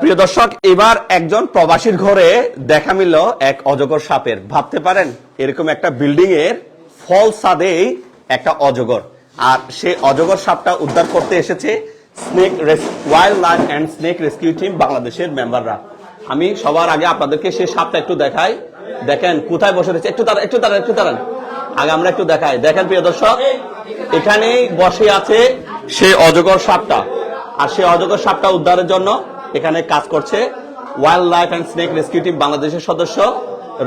প্রিয় দর্শক, এবার একজন প্রবাসীর ঘরে দেখা মিলল এক অজগর সাপের। ভাবতে পারেন এরকম একটা বিল্ডিং এর ফল ছাদেই একটা অজগর, আর সেই অজগর সাপটা উদ্ধার করতে এসেছে wild life and snake rescue team বাংলাদেশের মেম্বাররা। আমি সবার আগে আপনাদেরকে সেই সাপটা একটু দেখাই। দেখেন কোথায় বসে রয়েছে, একটু দাঁড়ান আগে আমরা একটু দেখাই। দেখেন প্রিয় দর্শক, এখানেই বসে আছে সেই অজগর সাপটা, আর সেই অজগর সাপটা উদ্ধারের জন্য এখানে কাজ করছে wild life and snake rescue team বাংলাদেশের সদস্য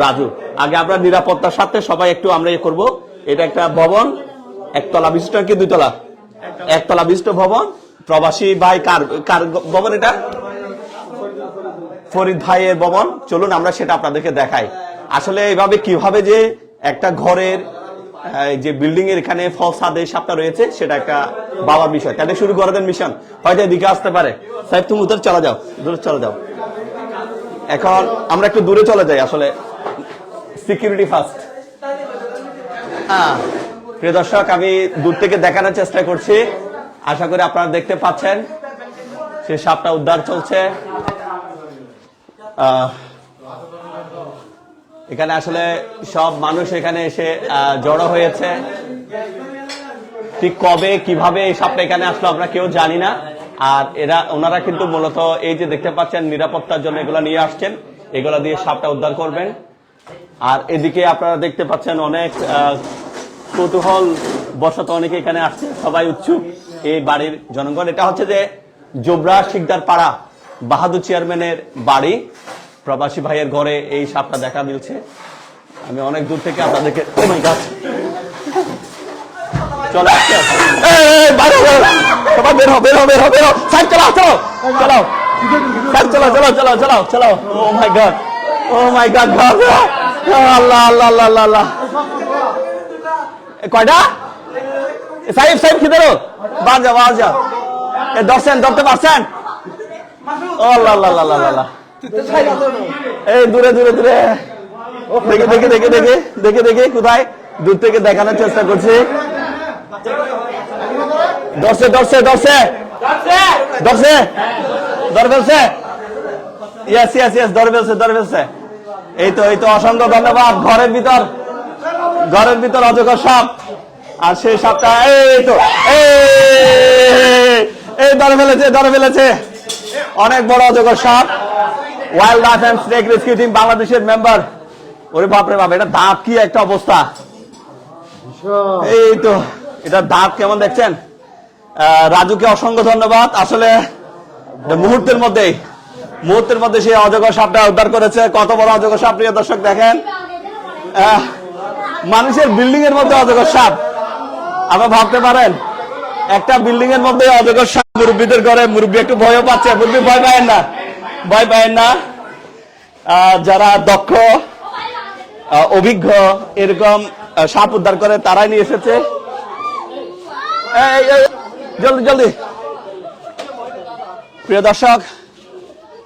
রাজু। আগে আমরা নিরাপত্তার সাথে সবাই একটু আমরা করব। এটা একটা ভবন, একতলা বিশিষ্ট কি দুইতলা? একতলা বিশিষ্ট ভবন। প্রবাসী ভাই কার ভবন? এটা ফরিদ ভাইয়ের ভবন। চলুন আমরা সেটা আপনাদেরকে দেখাই। আসলে এইভাবে কিভাবে যে একটা ঘরের যে বিল্ডিং এর এখানে ফল ছাদে সাপটা রয়েছে, সেটা একটা বাবার বিষয়। তাদের শুরু করে দেন মিশন, হয়তো এদিকে আসতে পারে। সাহেব তুমি উত্তর চলে যাও, দূরে চলে যাও। এখন আমরা একটু দূরে চলে যাই, আসলে সিকিউরিটি ফার্স্ট। প্রিয় দর্শক, আমি দূর থেকে দেখানোর চেষ্টা করছি, আশা করি আপনারা দেখতে পাচ্ছেন সে সাপটা উদ্ধার চলছে। এখানে আসলে সব মানুষ এখানে এসে জড়ো হয়েছে। ঠিক কবে কিভাবে এই সাপটা এখানে আসলো আমরা কেউ জানি না। আর ওনারা কিন্তু মূলত এই যে দেখতে পাচ্ছেন নিরাপত্তার জন্য এগুলা নিয়ে আসছেন, এগুলা দিয়ে সাপটা উদ্ধার করবেন। আর এদিকে আপনারা দেখতে পাচ্ছেন অনেক কৌতূহল বশত অনেকে এখানে আসছে, সবাই উৎসুক এই বাড়ির জনগণ। এটা হচ্ছে যে জোবরা শিকদার পাড়া বাহাদুর চেয়ারম্যানের বাড়ি। প্রবাসী ভাইয়ের ঘরে এই সাপটা দেখা মিলছে। আমি অনেক দূর থেকে আপনাদেরকে চলে আসছে। সবাই বের হো, সাইড চালাও। ও মাই গড, আল্লাহ। কয়টা সাহেব কিধর हो? বাজ যাও। ধরতে পারছেন? ও আল্লাহ। এই দূরে দেখে কোথায় দূর থেকে দেখানোর চেষ্টা করছি। ধরছে ধরে ফেলছে। ইয়েস ধরে ফেলছে। এই তো অসংখ্য ধন্যবাদ। ঘরের ভিতর অজগর সাপ, আর সেই সাপটা এই ধরে ফেলেছে অনেক বড় অজগর সাপ। Wild life and snake rescue team বাংলাদেশের মেম্বার। ওরে বাপরে বাপ, এটা দাঁত কি একটা অবস্থা। এই তো এটা দাঁত কেমন দেখছেন। রাজুকে অসংখ্য ধন্যবাদ। আসলে মুহূর্তের মধ্যে সেই অজগর সাপটা উদ্ধার করেছে। কত বড় অজগর সাপ প্রিয় দর্শক দেখেন। মানুষের বিল্ডিং এর মধ্যে অজগর সাপ, আপনারা ভাবতে পারেন একটা বিল্ডিং এর মধ্যে অজগর সাপ। মুরব্বীদের ঘরে মুরব্বী একটু ভয়ও পাচ্ছে। মুরব্বী ভয় পায়েন না। যারা দক্ষ অভিজ্ঞ এরকম সাপ উদ্ধার করে তারাই নিয়ে এসেছে। জলদি প্রিয় দর্শক,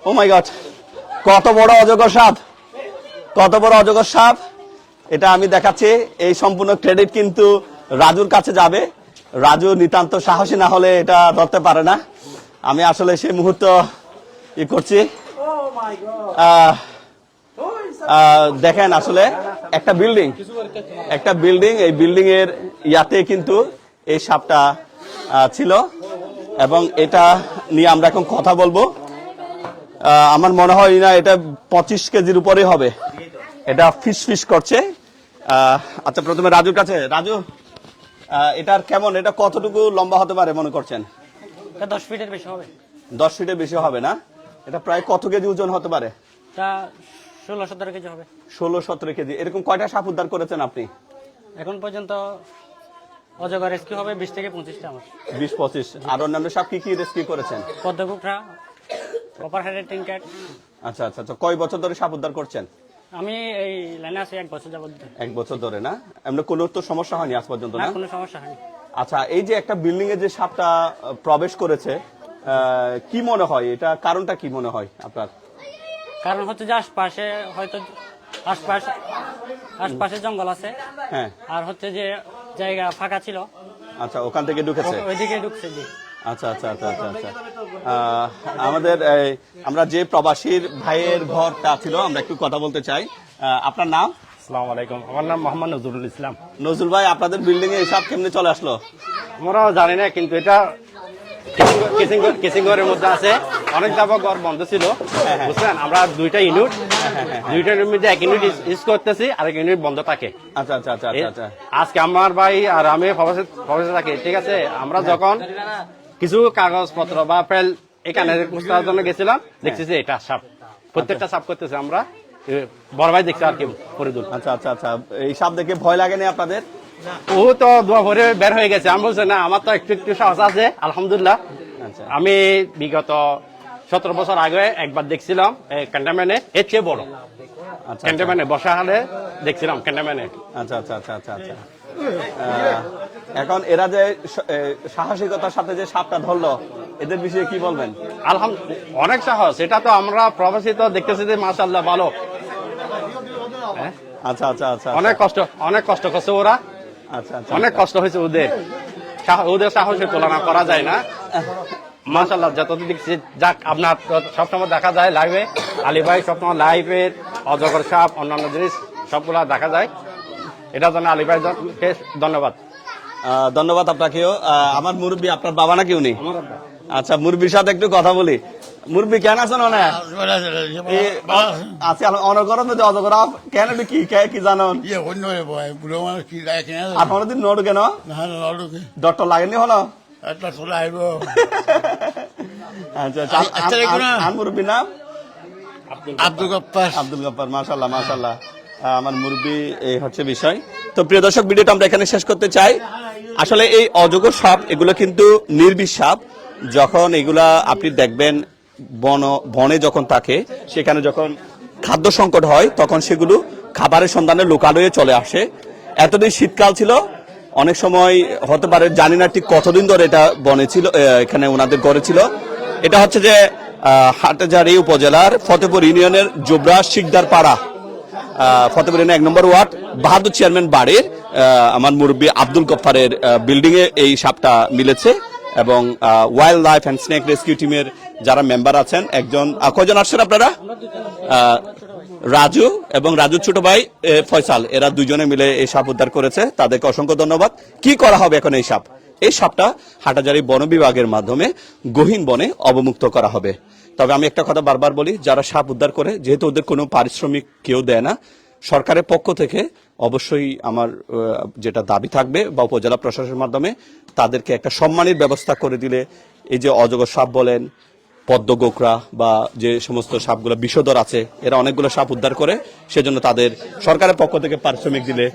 ও মাই গড, কত বড় অজগর সাপ। এটা আমি দেখাচ্ছি। এই সম্পূর্ণ ক্রেডিট কিন্তু রাজুর কাছে যাবে। রাজু নিতান্ত সাহসী না হলে এটা ধরতে পারে না। আমি আসলে সেই মুহূর্ত করছি। দেখেন আসলে একটা বিল্ডিং এই বিল্ডিং এর ইয়াতে কিন্তু এই সাপটা ছিল, এবং এটা নিয়ে আমরা এখন কথা বলবো। আমার মনে হয় না এটা 25 কেজির উপরে হবে। এটা ফিস করছে। আচ্ছা, প্রথমে রাজুর কাছে। রাজু, এটার কেমন, এটা কতটুকু লম্বা হতে পারে মনে করছেন? 10 ফিটের বেশি হবে। 10 ফিটের বেশি হবে না? এটা প্রায় কত কেজি ওজন হতে পারে? 16-17 কেজি হবে। 16-17 কেজি। এরকম কয়টা সাপ উদ্ধার করেছেন আপনি এখন পর্যন্ত? অজগর রেস্কিউ হবে 20 থেকে 25টা আমার। 20-25। আর অন্যান্য সাপ কি রেস্কিউ করেছেন? পদ্মকুকড়া, কপার হেডেড টিংক্যাট। আচ্ছা। কয় বছর ধরে সাপ উদ্ধার করছেন? আমি এই লাইনে আছি 1 বছর যাবত। 1 বছর ধরে না? এমনি কোনো তো সমস্যা হয়নি আজ পর্যন্ত? না, কোনো সমস্যা হয়নি। আচ্ছা, এই যে একটা বিল্ডিং এ যে সাপটা প্রবেশ করেছে, কি মনে হয়, এটা কারণটা কি মনে হয় আপনার? কারণ হচ্ছে যে আশপাশে হয়তো আশপাশে জঙ্গল আছে। হ্যাঁ। আর হচ্ছে যে জায়গা ফাঁকা ছিল। আচ্ছা, ওখান থেকে ঢুকেছে? ওইদিকে ঢুকছে। জি। আচ্ছা আচ্ছা আচ্ছা আচ্ছা আচ্ছা আমাদের আমরা যে প্রবাসীর ভাইয়ের ঘরটা ছিল আমরা একটু কথা বলতে চাই। আপনার নাম? আসসালামু আলাইকুম, আমার নাম মোহাম্মদ নজরুল ইসলাম। নজরুল ভাই, আপনাদের বিল্ডিং এ এসব কেমনে চলে আসলো? আমরাও জানি না, কিন্তু এটা কেসিং ঘরের মধ্যে আছে। অনেক দাবা ঘর বন্ধ ছিল, বুঝলেন। আমরা দুইটা ইউনিট, দুইটার মধ্যে এক ইউনিট ইউজ করতেছি, আরেক ইউনিট বন্ধ থাকে। আচ্ছা আচ্ছা আচ্ছা আচ্ছা। আজকে আমার ভাই আর আমি প্রবাসে থাকি, ঠিক আছে। আমরা যখন কিছু কাগজপত্র বা ফেল এখানে খুঁজতে জন্য গেছিলাম, দেখছি যে এটা সাপ, প্রত্যেকটা সাপ করতেছে। আমরা বড় ভাই দেখছি আর কি, ফরিদুল। আচ্ছা আচ্ছা আচ্ছা, এই সাপ দেখে ভয় লাগেনি আপনাদের? ও তো দোয়া ভরে বের হয়ে গেছে। আমি বলছি না, আমার তো একটু একটু সাহস আছে, আলহামদুলিল্লাহ। আচ্ছা। আমি বিগত 17 বছর আগে একবার দেখছিলাম ক্যান্টনমেন্টে, এর চেয়ে বড় আচ্ছা ক্যান্টনমেন্টে বসা হলে দেখছিলাম ক্যান্টনমেন্টে। আচ্ছা আচ্ছা আচ্ছা আচ্ছা আচ্ছা। এখন এরা যে সাহসিকতার সাথে যে সাপটা ধরলো, এদের বিষয়ে কি বলবেন? আলহামদুলিল্লাহ, অনেক সাহস। এটা তো আমরা প্রবাসী তো দেখতেছি যে মাশাআল্লাহ ভালো। আচ্ছা আচ্ছা আচ্ছা, অনেক কষ্ট করছে ওরা, আচ্ছা আচ্ছা, অনেক কষ্ট হয়েছে ওদের। ওদের সাহসের তুলনা করা যায় না। মাশাআল্লাহ, যতদিন দেখছি, যাক আপনার সবসময় দেখা যায় লাইভে, আলী ভাই সবসময় লাইভের অজগর সাপ অন্যান্য জিনিস সবগুলা দেখা যায়। এটার জন্য আলী ভাইকে ধন্যবাদ। ধন্যবাদ আপনাকেও। আমার মুরব্বী, আপনার বাবা না কেউ নেই? আচ্ছা, মুরব্বীর সাথে একটু কথা বলি। মুরব্বী কেন আছেন? আছে অনগরম অজগর কেন কি জানেন? আপনার দিন নড়ু কেন? ডক্টর লাগেনি হলো? আচ্ছা, মুরব্বীর নাম আব্দুল গফফার। আব্দুল গফফার, মাশাআল্লাহ মাশাআল্লাহ। আমার মুরব্বী, এই হচ্ছে বিষয়। তো প্রিয় দর্শক, ভিডিওটা আমরা এখানে শেষ করতে চাই। আসলে এই অজগর সাপ এগুলো কিন্তু নির্বিষ সাপ। যখন এগুলা আপনি দেখবেন বনে যখন থাকে, সেখানে যখন খাদ্য সংকট হয়, তখন সেগুলো খাবারের সন্ধানে লোকালয়ে চলে আসে। এতদিন শীতকাল ছিল, অনেক সময় হতে পারে, জানি না ঠিক কতদিন ধরে এটা বনে ছিল, এখানে ওনাদের ঘরে ছিল। এটা হচ্ছে যে হাটহাজারী উপজেলার ফতেপুর ইউনিয়নের জোবরা শিকদার পাড়া, ফতেপুর ইউনিয়ন 1 নম্বর ওয়ার্ড, বাহাদুর চেয়ারম্যান বাড়ির আমার মুরব্বী আব্দুল গফফারের বিল্ডিং এ এই সাপটা মিলেছে। এবং wild life and snake rescue টিমের যারা মেম্বার আছেন, একজন, কয়জন আসছেন আপনারা? রাজু এবং রাজুর ছোট ভাই ফয়সাল, এরা দুজনে মিলে এই সাপ উদ্ধার করেছে। তাদেরকে অসংখ্য ধন্যবাদ। কি করা হবে এখন? এই সাপটা হাটহাজারী বন বিভাগের মাধ্যমে গহীন বনে অবমুক্ত করা হবে। তবে আমি একটা কথা বারবার বলি, যারা সাপ উদ্ধার করে, যেহেতু ওদের কোনো পারিশ্রমিক কেউ দেয় না, সরকারের পক্ষ থেকে অবশ্যই আমার যেটা দাবি থাকবে, বা উপজেলা প্রশাসনের মাধ্যমে তাদেরকে একটা সম্মানের ব্যবস্থা করে দিলে, এই যে অজগর সাপ বলেন, পদ্ম গোকরা বা যে সমস্ত সাপগুলো বিষধর আছে, এরা অনেকগুলো সাপ উদ্ধার করে, সেজন্য তাদের সরকারের পক্ষ থেকে পারিশ্রমিক দিলে,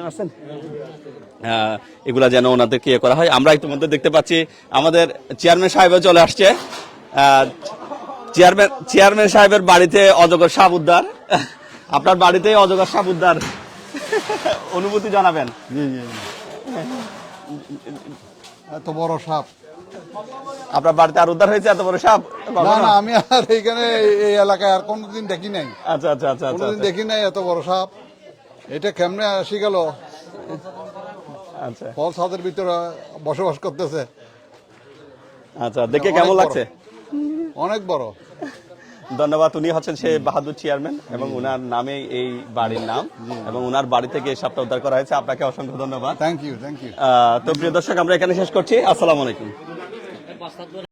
আছেন এগুলা যেন ওনাদেরকে ইয়ে করা হয়। আমরা ইতিমধ্যে দেখতে পাচ্ছি আমাদের চেয়ারম্যান সাহেব চলে আসছে। চেয়ারম্যান সাহেবের বাড়িতে অজগর সাপ উদ্ধার। আপনার বাড়িতে অজগর সাপ উদ্ধার, অনুভূতি জানাবেন। এত বড় সাপ আপনার বাড়িতে আর উদ্ধার হয়েছে এত বড় সাপ? না না, আমি আর এইখানে এই এলাকায় আর কোনদিন দেখি নাই। আচ্ছা আচ্ছা আচ্ছা, কোনদিন দেখি নাই এত বড় সাপ। এটা কেমনে আসি গেল? আচ্ছা ফল ছাদের ভিতরে বসবাস করতেছে। আচ্ছা, দেখে কেমন লাগছে? অনেক বড়। ধন্যবাদ। উনি হচ্ছেন সেই বাহাদুর চেয়ারম্যান, এবং উনার নামে এই বাড়ির নাম, এবং উনার বাড়ি থেকে এই সাপটা উদ্ধার করা হয়েছে। আপনাকে অসংখ্য ধন্যবাদ। Thank you. তো প্রিয় দর্শক, আমরা এখানে শেষ করছি। আসসালামু আলাইকুম।